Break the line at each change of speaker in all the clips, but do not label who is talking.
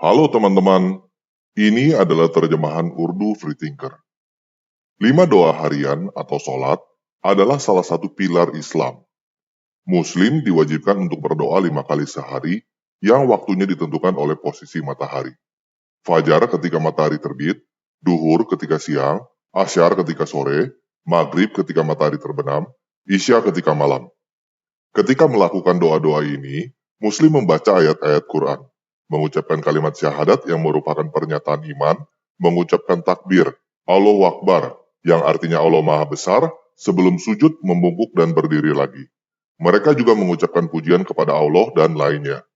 Halo teman-teman, ini adalah terjemahan Urdu Freethinker. 5 doa harian atau sholat adalah salah satu pilar Islam. Muslim diwajibkan untuk berdoa 5 kali sehari yang waktunya ditentukan oleh posisi matahari. Fajar ketika matahari terbit, duhur ketika siang, asyar ketika sore, maghrib ketika matahari terbenam, isya ketika malam. Ketika melakukan doa-doa ini, Muslim membaca ayat-ayat Quran, mengucapkan kalimat syahadat yang merupakan pernyataan iman, mengucapkan takbir, Allahu Akbar, yang artinya Allah Maha Besar, sebelum sujud, membungkuk, dan berdiri lagi. Mereka juga mengucapkan pujian kepada Allah dan lainnya.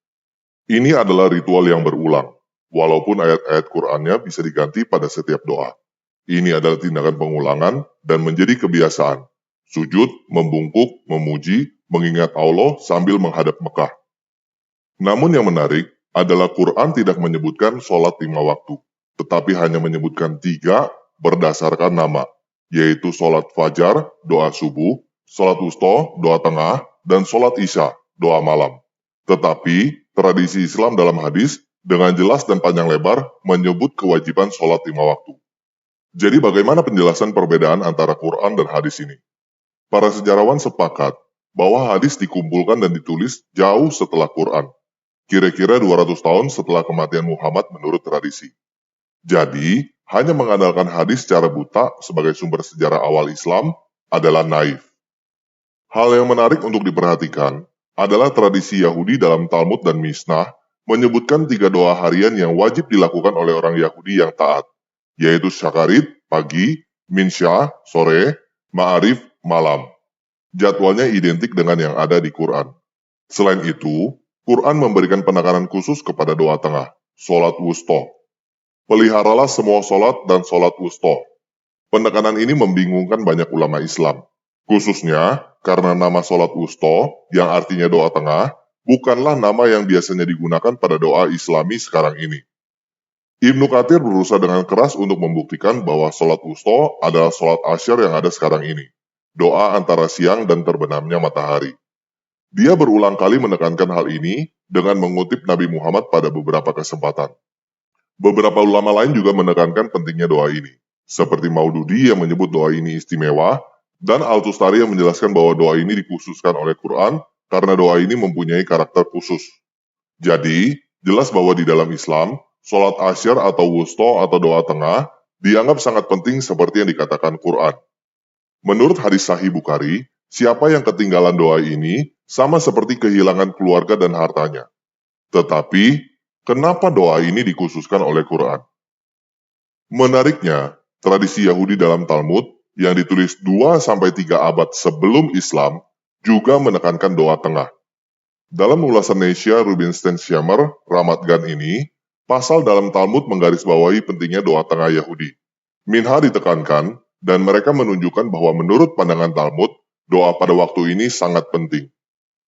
Ini adalah ritual yang berulang, walaupun ayat-ayat Qurannya bisa diganti pada setiap doa. Ini adalah tindakan pengulangan dan menjadi kebiasaan. Sujud, membungkuk, memuji, mengingat Allah sambil menghadap Mekah. Namun yang menarik adalah Quran tidak menyebutkan sholat 5 waktu, tetapi hanya menyebutkan 3 berdasarkan nama, yaitu sholat fajar, doa subuh, sholat wusta, doa tengah, dan sholat isya, doa malam. Tetapi tradisi Islam dalam hadis dengan jelas dan panjang lebar menyebut kewajiban sholat 5 waktu. Jadi bagaimana penjelasan perbedaan antara Quran dan hadis ini? Para sejarawan sepakat bahwa hadis dikumpulkan dan ditulis jauh setelah Quran, kira-kira 200 tahun setelah kematian Muhammad menurut tradisi. Jadi, hanya mengandalkan hadis secara buta sebagai sumber sejarah awal Islam adalah naif. Hal yang menarik untuk diperhatikan adalah tradisi Yahudi dalam Talmud dan Mishnah menyebutkan 3 doa harian yang wajib dilakukan oleh orang Yahudi yang taat, yaitu Syakarit, pagi, Minsyah, sore, Ma'arif, malam. Jadwalnya identik dengan yang ada di Quran. Selain itu, Quran memberikan penekanan khusus kepada doa tengah, sholat wusta. Peliharalah semua sholat dan sholat wusta. Penekanan ini membingungkan banyak ulama Islam, khususnya karena nama sholat wusta, yang artinya doa tengah, bukanlah nama yang biasanya digunakan pada doa Islami sekarang ini. Ibnu Katsir berusaha dengan keras untuk membuktikan bahwa sholat wusta adalah sholat asyar yang ada sekarang ini, doa antara siang dan terbenamnya matahari. Dia berulang kali menekankan hal ini dengan mengutip Nabi Muhammad pada beberapa kesempatan. Beberapa ulama lain juga menekankan pentingnya doa ini, seperti Maududi yang menyebut doa ini istimewa, dan Al-Tustari yang menjelaskan bahwa doa ini dikhususkan oleh Quran karena doa ini mempunyai karakter khusus. Jadi, jelas bahwa di dalam Islam, sholat asyar atau wusta atau doa tengah dianggap sangat penting seperti yang dikatakan Quran. Menurut hadis Sahih Bukhari, siapa yang ketinggalan doa ini sama seperti kehilangan keluarga dan hartanya. Tetapi, kenapa doa ini dikhususkan oleh Quran? Menariknya, tradisi Yahudi dalam Talmud yang ditulis 2-3 abad sebelum Islam juga menekankan doa tengah. Dalam ulasan Nesya Rubinstein Shammer, Ramat Gan ini, pasal dalam Talmud menggarisbawahi pentingnya doa tengah Yahudi. Minha ditekankan, dan mereka menunjukkan bahwa menurut pandangan Talmud, doa pada waktu ini sangat penting.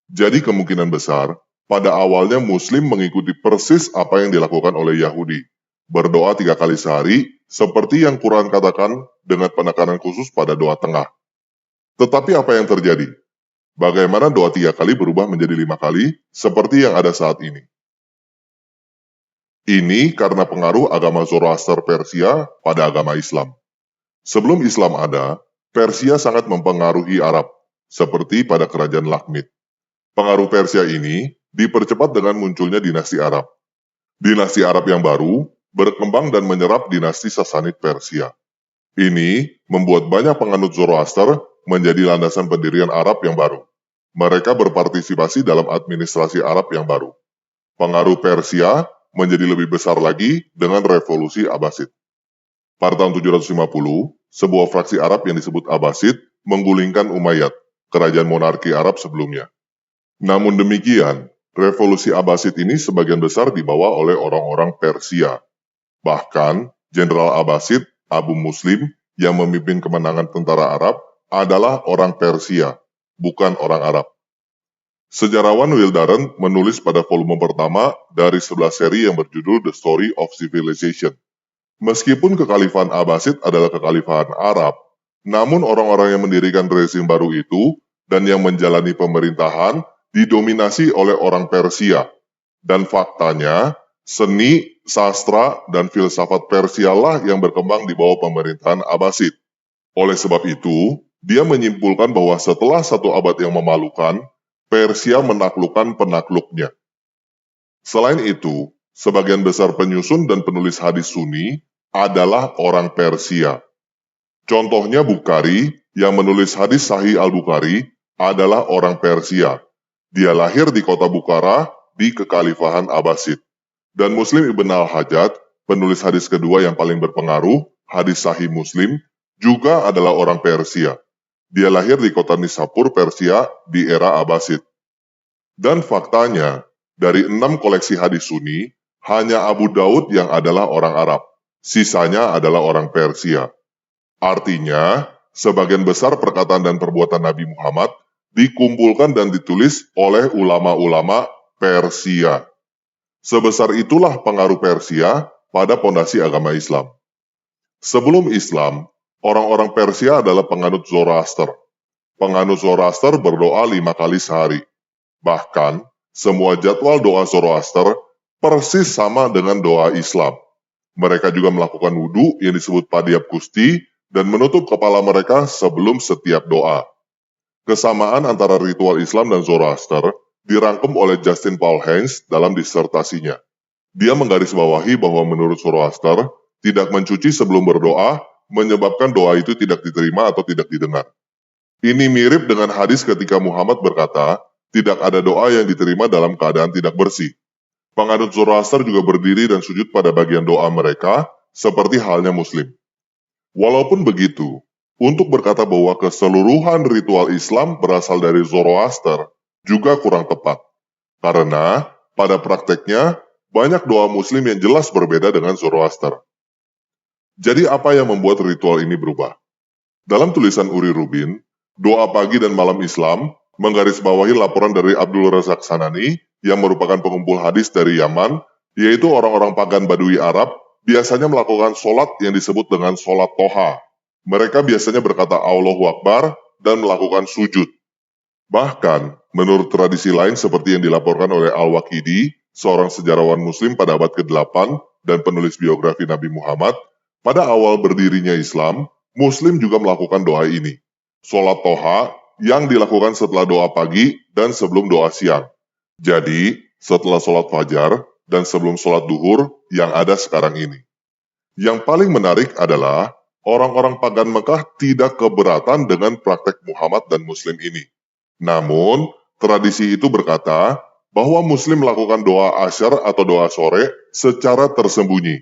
Jadi kemungkinan besar, pada awalnya Muslim mengikuti persis apa yang dilakukan oleh Yahudi. Berdoa 3 kali sehari, seperti yang Quran katakan dengan penekanan khusus pada doa tengah. Tetapi apa yang terjadi? Bagaimana doa 3 kali berubah menjadi 5 kali, seperti yang ada saat ini? Ini karena pengaruh agama Zoroaster Persia pada agama Islam. Sebelum Islam ada, Persia sangat mempengaruhi Arab, seperti pada kerajaan Lakhmid. Pengaruh Persia ini dipercepat dengan munculnya dinasti Arab. Dinasti Arab yang baru berkembang dan menyerap dinasti Sasanid Persia. Ini membuat banyak penganut Zoroaster menjadi landasan pendirian Arab yang baru. Mereka berpartisipasi dalam administrasi Arab yang baru. Pengaruh Persia menjadi lebih besar lagi dengan revolusi Abbasid. Pada tahun 750, sebuah fraksi Arab yang disebut Abbasid menggulingkan Umayyad, kerajaan monarki Arab sebelumnya. Namun demikian, revolusi Abbasid ini sebagian besar dibawa oleh orang-orang Persia. Bahkan, Jenderal Abbasid, Abu Muslim, yang memimpin kemenangan tentara Arab adalah orang Persia, bukan orang Arab. Sejarawan Will Darren menulis pada volume pertama dari 11 seri yang berjudul The Story of Civilization. Meskipun kekhalifahan Abbasid adalah kekhalifahan Arab, namun orang-orang yang mendirikan rezim baru itu dan yang menjalani pemerintahan didominasi oleh orang Persia. Dan faktanya, seni, sastra, dan filsafat Persia lah yang berkembang di bawah pemerintahan Abbasid. Oleh sebab itu, dia menyimpulkan bahwa setelah satu abad yang memalukan, Persia menaklukkan penakluknya. Selain itu, sebagian besar penyusun dan penulis hadis Sunni adalah orang Persia. Contohnya Bukhari, yang menulis hadis Sahih Al-Bukhari, adalah orang Persia. Dia lahir di kota Bukhara di Kekhalifahan Abbasid. Dan Muslim Ibn al-Hajjaj, penulis hadis kedua yang paling berpengaruh, hadis Sahih Muslim, juga adalah orang Persia. Dia lahir di kota Nisapur, Persia, di era Abbasid. Dan faktanya, dari 6 koleksi hadis Sunni, hanya Abu Daud yang adalah orang Arab. Sisanya adalah orang Persia. Artinya, sebagian besar perkataan dan perbuatan Nabi Muhammad dikumpulkan dan ditulis oleh ulama-ulama Persia. Sebesar itulah pengaruh Persia pada pondasi agama Islam. Sebelum Islam, orang-orang Persia adalah penganut Zoroaster. Penganut Zoroaster berdoa 5 kali sehari. Bahkan, semua jadwal doa Zoroaster persis sama dengan doa Islam. Mereka juga melakukan wudhu yang disebut Padiab Kusti dan menutup kepala mereka sebelum setiap doa. Kesamaan antara ritual Islam dan Zoroaster dirangkum oleh Justin Paul Haynes dalam disertasinya. Dia menggarisbawahi bahwa menurut Zoroaster, tidak mencuci sebelum berdoa menyebabkan doa itu tidak diterima atau tidak didengar. Ini mirip dengan hadis ketika Muhammad berkata, tidak ada doa yang diterima dalam keadaan tidak bersih. Penganut Zoroaster juga berdiri dan sujud pada bagian doa mereka, seperti halnya Muslim. Walaupun begitu, untuk berkata bahwa keseluruhan ritual Islam berasal dari Zoroaster juga kurang tepat. Karena pada prakteknya, banyak doa Muslim yang jelas berbeda dengan Zoroaster. Jadi apa yang membuat ritual ini berubah? Dalam tulisan Uri Rubin, Doa Pagi dan Malam Islam menggarisbawahi laporan dari Abdul Razak Sanani yang merupakan pengumpul hadis dari Yaman, yaitu orang-orang pagan Badui Arab biasanya melakukan sholat yang disebut dengan sholat toha. Mereka biasanya berkata Allahu Akbar dan melakukan sujud. Bahkan, menurut tradisi lain seperti yang dilaporkan oleh Al-Waqidi, seorang sejarawan Muslim pada abad ke-8 dan penulis biografi Nabi Muhammad, pada awal berdirinya Islam, Muslim juga melakukan doa ini. Sholat toha yang dilakukan setelah doa pagi dan sebelum doa siang. Jadi, setelah sholat fajar dan sebelum sholat duhur yang ada sekarang ini. Yang paling menarik adalah orang-orang pagan Mekah tidak keberatan dengan praktek Muhammad dan Muslim ini. Namun, tradisi itu berkata bahwa Muslim melakukan doa asyar atau doa sore secara tersembunyi.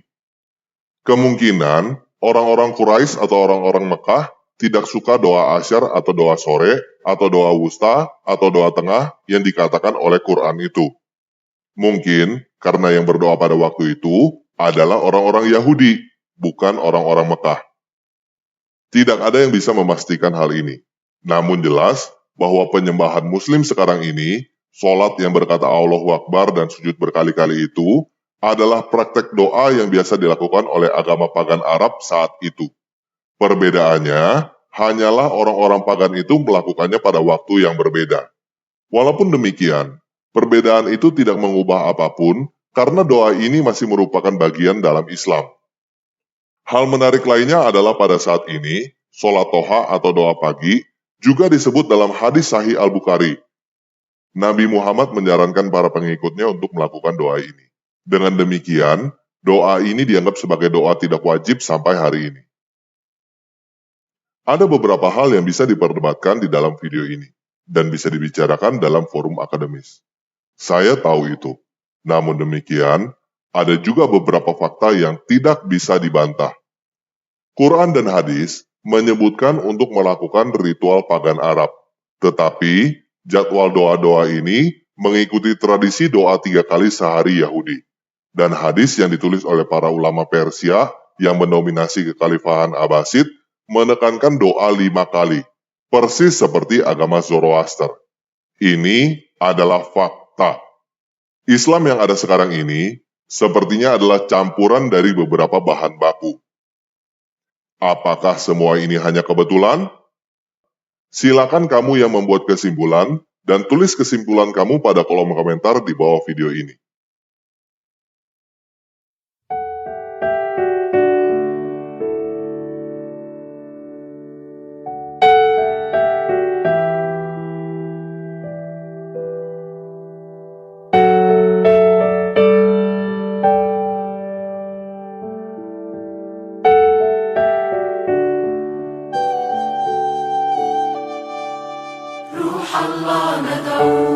Kemungkinan orang-orang Quraisy atau orang-orang Mekah tidak suka doa asyar atau doa sore atau doa wusta atau doa tengah yang dikatakan oleh Quran itu. Mungkin karena yang berdoa pada waktu itu adalah orang-orang Yahudi, bukan orang-orang Mekah. Tidak ada yang bisa memastikan hal ini. Namun jelas bahwa penyembahan Muslim sekarang ini, sholat yang berkata Allahu Akbar dan sujud berkali-kali itu, adalah praktek doa yang biasa dilakukan oleh agama pagan Arab saat itu. Perbedaannya, hanyalah orang-orang pagan itu melakukannya pada waktu yang berbeda. Walaupun demikian, perbedaan itu tidak mengubah apapun karena doa ini masih merupakan bagian dalam Islam. Hal menarik lainnya adalah pada saat ini, sholat toha atau doa pagi juga disebut dalam hadis Sahih Al-Bukhari. Nabi Muhammad menyarankan para pengikutnya untuk melakukan doa ini. Dengan demikian, doa ini dianggap sebagai doa tidak wajib sampai hari ini. Ada beberapa hal yang bisa diperdebatkan di dalam video ini, dan bisa dibicarakan dalam forum akademis. Saya tahu itu. Namun demikian, ada juga beberapa fakta yang tidak bisa dibantah. Quran dan hadis menyebutkan untuk melakukan ritual pagan Arab. Tetapi, jadwal doa-doa ini mengikuti tradisi doa 3 kali sehari Yahudi. Dan hadis yang ditulis oleh para ulama Persia yang mendominasi kekhalifahan Abbasid menekankan doa 5 kali, persis seperti agama Zoroaster. Ini adalah fakta. Islam yang ada sekarang ini sepertinya adalah campuran dari beberapa bahan baku. Apakah semua ini hanya kebetulan? Silakan kamu yang membuat kesimpulan dan tulis kesimpulan kamu pada kolom komentar di bawah video ini.
الله ندعو